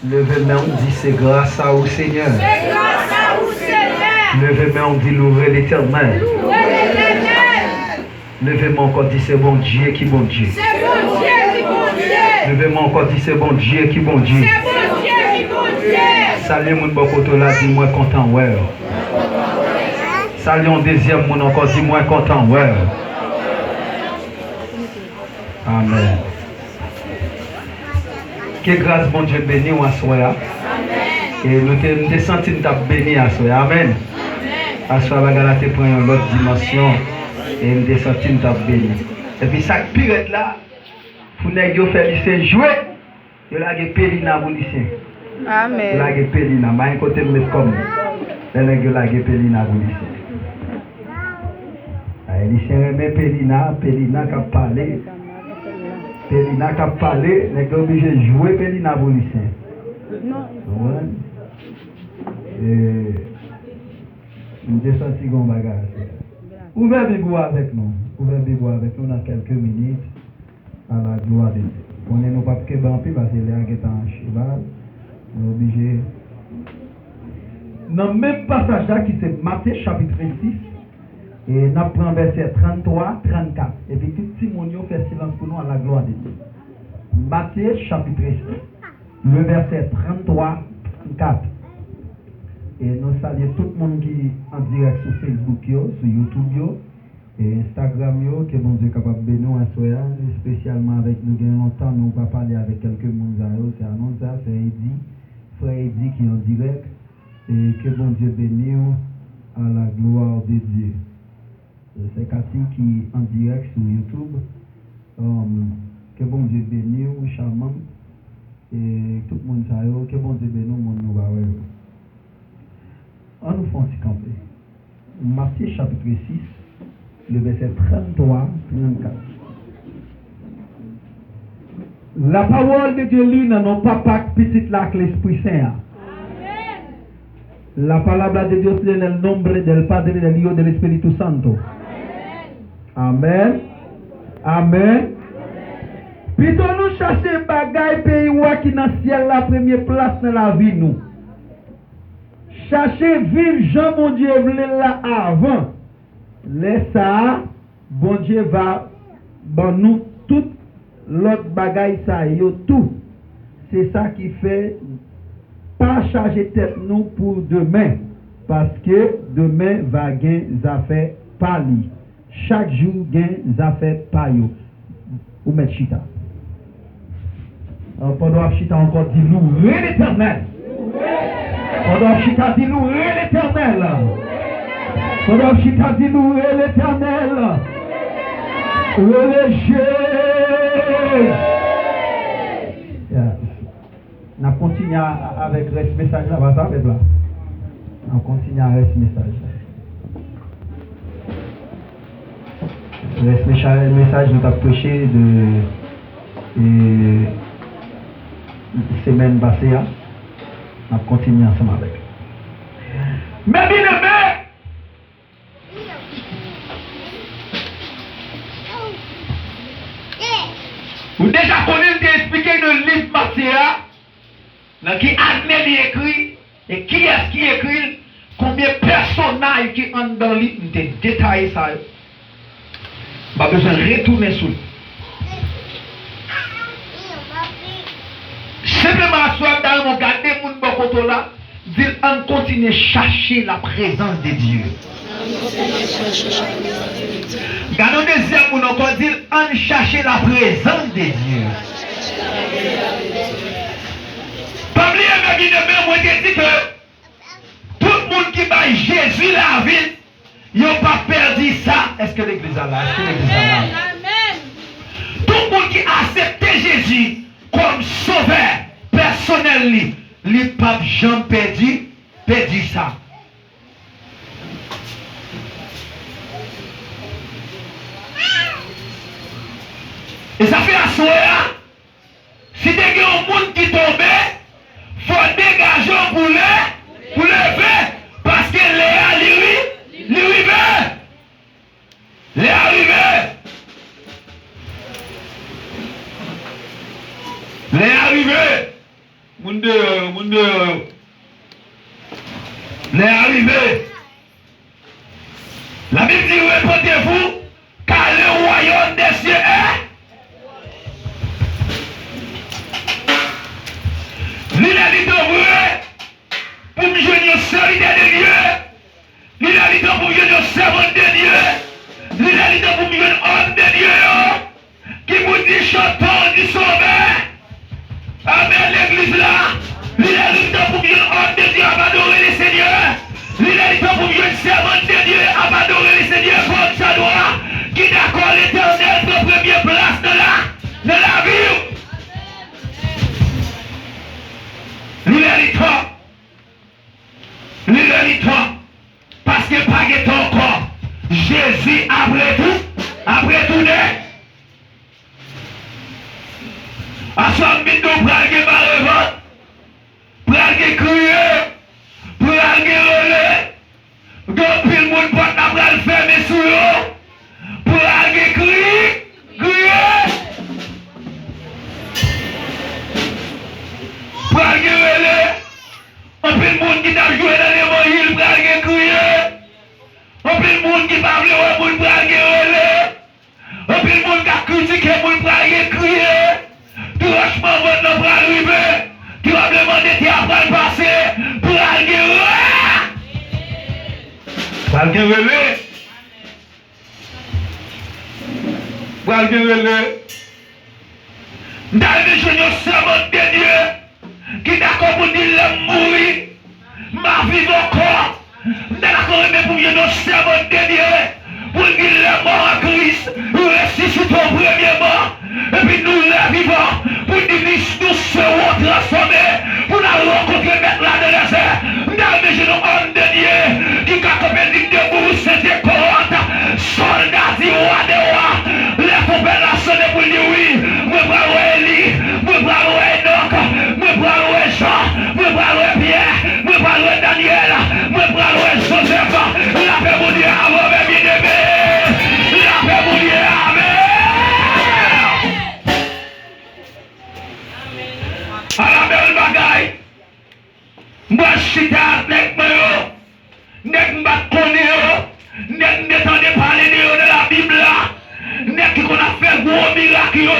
Levez-moi, on dit c'est grâce à vous, Seigneur. C'est grâce à vous, Seigneur. Levez-moi, on dit louer l'Éternel. Louez l'Éternel. Levez-moi encore, dit c'est bon Dieu qui bon Dieu. C'est bon Dieu qui bon Dieu. Levez-moi encore, dit c'est bon Dieu qui bon Dieu. C'est bon Dieu qui bon Dieu. Salut mon bokoto là, dis-moi content, ouais. Salut en deuxième, mon encore, dis-moi content, ouais. Amen. Que grâce, bon Dieu, béni ou à soi. Et nous te senti nous béni à soi. Amen. À soi, la te prend une autre dimension. Et nous te senti nous béni. Et puis, ça pire là, pour nous faire lycée jouer, il y a des pélina pour lycée. Amen. Il y a des pélina. Mais un côté de mettre comme il y a des pélina pour lycée. Les lycéens aiment pélina qui a parlé. Pélina qui a parlé, les gars obligés de jouer Pélina pour lycée. Non. Et nous avons senti qu'on bagage. Ouvrez Bible avec nous. Ouvrez Bible avec nous dans quelques minutes. À la gloire de Dieu. On est nos pas que bampi parce que les gens sont en cheval. On est obligé. Dans le même passage là qui c'est Matthieu chapitre 6. Et nous prenons verset 33, 34. Et puis tout le monde fait silence pour nous à la gloire de Dieu. Matthieu chapitre 6, le verset 33, 34. Et nous saluons tout le monde qui est en direct sur Facebook, sur YouTube, et Instagram, que bon Dieu est capable de nous à soi, spécialement avec nous. Il y a longtemps, nous pas parler avec quelques monde, c'est annoncé, c'est Eddie, frère Eddie qui est en direct. Et que bon Dieu bénisse à la gloire de Dieu. C'est Cathy qui est en direct sur YouTube. Que bon Dieu bénisse, charmant. Et tout le monde sait que bon Dieu bénisse, mon nous. On nous fait un petit campé. Matthieu chapitre 6, le verset 33, 34. La parole de Dieu lit dans nos papas petit là que l'Esprit Saint. La palabra de Dios en el nombre del Padre, del Hijo, del Espíritu Santo. Amen. Amen. Plutôt nous chercher bagaille pays qui dans le ciel la première place dans la vie nous. Chercher vivre Jean mon Dieu là avant. Laisse ça, bon Dieu va bon nous tout l'autre bagaille ça yo tout. C'est ça qui fait pas charger tête nous pour demain parce que demain va gagner affaires pas lui. Chaque jour gagne affaires pas yo. Ou mettre chita. Pendant chita encore dit louer l'Éternel. Pendant chita dit louer l'Éternel. Pendant chita dit louer l'Éternel. Relégé. On continue avec ce message là, ça avec là. On continue avec ce message. Le message nous a prêché de semaine passée. On continue ensemble avec. Mais bien aimé, vous déjà connaissez d'expliquer le livre Matthieu, qui Admet écrit, et qui est-ce qui écrit, combien de personnages qui entrent dans le livre, nous avons détaillé ça. Pas besoin de retourner sur lui. Simplement, soit dans mon garder mon bokoto là, dire on continue à chercher la présence de Dieu. Gardons des yeux pour nous encore dire on chercher la présence de Dieu. Pas oublier mes bien-aimés, moi je dis que tout le monde qui bat Jésus la vie, ils n'ont pas perdu ça. Est-ce que l'église est là? Est-ce que l'église est là? Amen. Tout le monde qui a accepté Jésus comme sauveur personnel, les papes Jean perdu ça. Et ça fait la soirée. Si des gens au monde qui tombent, il faut dégager pour lever. Parce que lui arrivé. Les arrivés. La Bible dit, répondez-vous, car le royaume des cieux est. L'identité vrai, pour me joindre au solidaire de Dieu. L'identité pour me joindre au servant de Dieu. L'identité pour me joindre homme de Dieu. Qui vous dit chantant du sauveur. Amen, l'église là. L'identité pour me joindre homme de Dieu à adorer les seigneurs. L'identité pour me joindre servant de Dieu à adorer les seigneurs comme ça doit. Qui d'accord l'éternel de première place de la vie. L'identité. Parce que pas de encore. Jésus après tout n'est. Ensemble, nous braguer ma revanche, braguer crier, braguer relais, depuis le monde porte la bras fermé sous l'eau, braguer crier, braguer relais, on peut le monde qui t'a joué dans l'évangile, braguer crier, on peut le monde qui parle au monde, braguer relais, on peut le monde qui a critiqué, le monde braguer crier. Tu franchement, votre bras arrivé, tu vas me demander tes après le passé pour aller dans le jour de servant de Dieu, qui d'accord pour dire l'homme mourir, ma vie encore, d'accord pour dire nos servants de Dieu, pour dire le mort à Christ, ressuscite au premier mort, et puis nous les vivons, pour dire nous serons transformés, pour nous rencontrer maintenant dans les airs, dans le jour homme de Dieu, qui a dit debout, c'était cohorte, soldats du roi des rois, les coopérations pour dire oui, me bravo Élie, me bravo Enoch, me bravo Jean, me bravo Pierre, me bravo Daniel, me bravo Joseph, la paix mon Dieu, avant mes bien-aimés, la paix mon Dieu, amen. À la belle bagaille, moi chita nek mayo, nek m'a connu, nek n'entendez parler de la Bible là, nek qu'on a fait gros miracle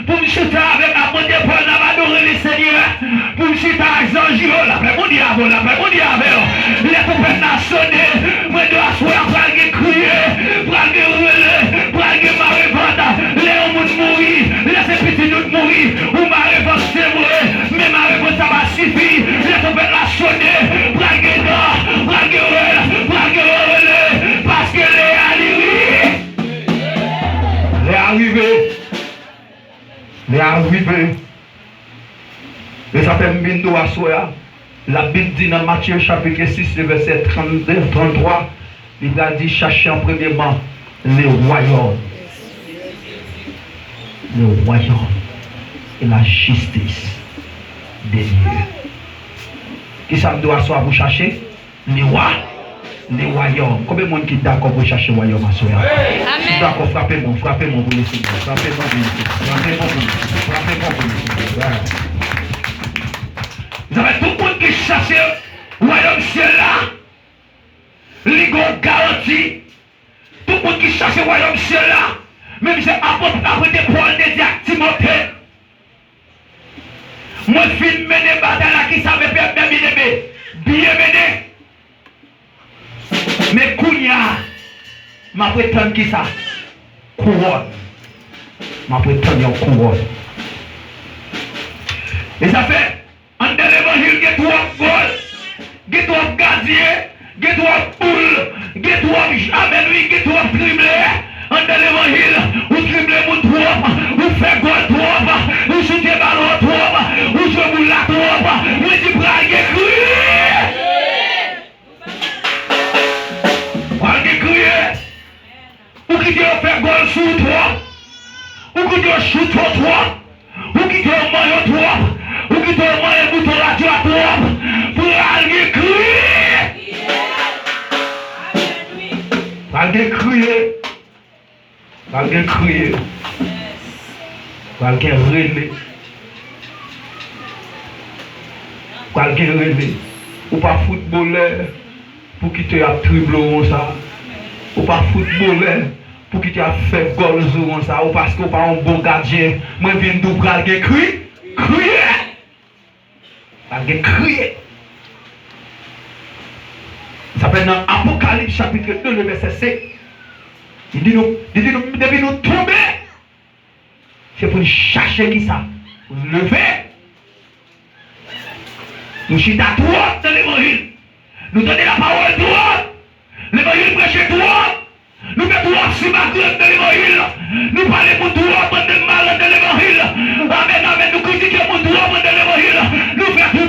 pour me chuter avec la bonne Paul n'a adoré les seigneurs, pour me chuter avec Jean-Giro, la paix mon Dieu avant, la paix mon Dieu avant, les copains nationaux, moi dois soir pour aller crier, pour aller relais, pour aller marée les hommes mourir, les petits nous mourir, ou marée c'est vrai, mais ma réponse ça va suffire, les copains nationaux, pour aller dans, pour aller relais, parce que les arrivés, et ça fait Mbindo à Soya. La Bible dit dans Matthieu chapitre 6, verset 32-33, il a dit chercher en premièrement le royaume et la justice des dieux. Qui ça doit soit vous chercher? Les royaumes. Combien de monde qui est d'accord pour chercher le royaume à Soya? Si d'accord, frappez-moi pour le Seigneur. Frappez-moi pour le Seigneur. Vous avez tout le monde qui cherche le royaume ciel là. Les gars garantis. Tout le monde qui cherche le royaume ciel là. Même si apôtre après des Paul de dire Timothée. Moi, je suis mené bataille là qui savait bien mené. Mais Kounia, ma prétend qui ça? Couronne. Ma prétend une couronne. Et ça fait, en dans l'évangile, il y a trois gold, il y a trois gaziers, il y a trois poules, il y a trois amen, il y a trois triplés. En dans l'évangile, ou triplé mon trois, ou fait gold trois, ou shooter ballon trois, ou jouer boule la trois, ou dit braguer crier. Braguer crier. Ou qui dit faire gold sous toi, ou qui dit shoot toi, ou qui dit maillot toi. Ou qui te moyen pour ton radio à toi pour aller crier. Aller crier. Aller crier. Aller relais. Quand il rêve, ou pas footballeur pour quitter à tribler ça. Ou pas footballeur pour quitter à faire goal sur ça. Ou parce que pas un bon gardien. Moi, je viens de vous crier. Crier. Ça s'appelle dans Apocalypse chapitre 2, le verset 5. Il dit nous, depuis nous tomber, c'est pour nous chercher qui ça. Pour nous lever. Nous chita droit dans l'évangile. Nous donner la parole droit. L'évangile prêcher droit. Nous mettons droit sur ma gueule de l'évangile. Nous parlons pour droit dans le mal de l'évangile. Amen, amen. Nous critiquons pour droit dans l'évangile. Nous faisons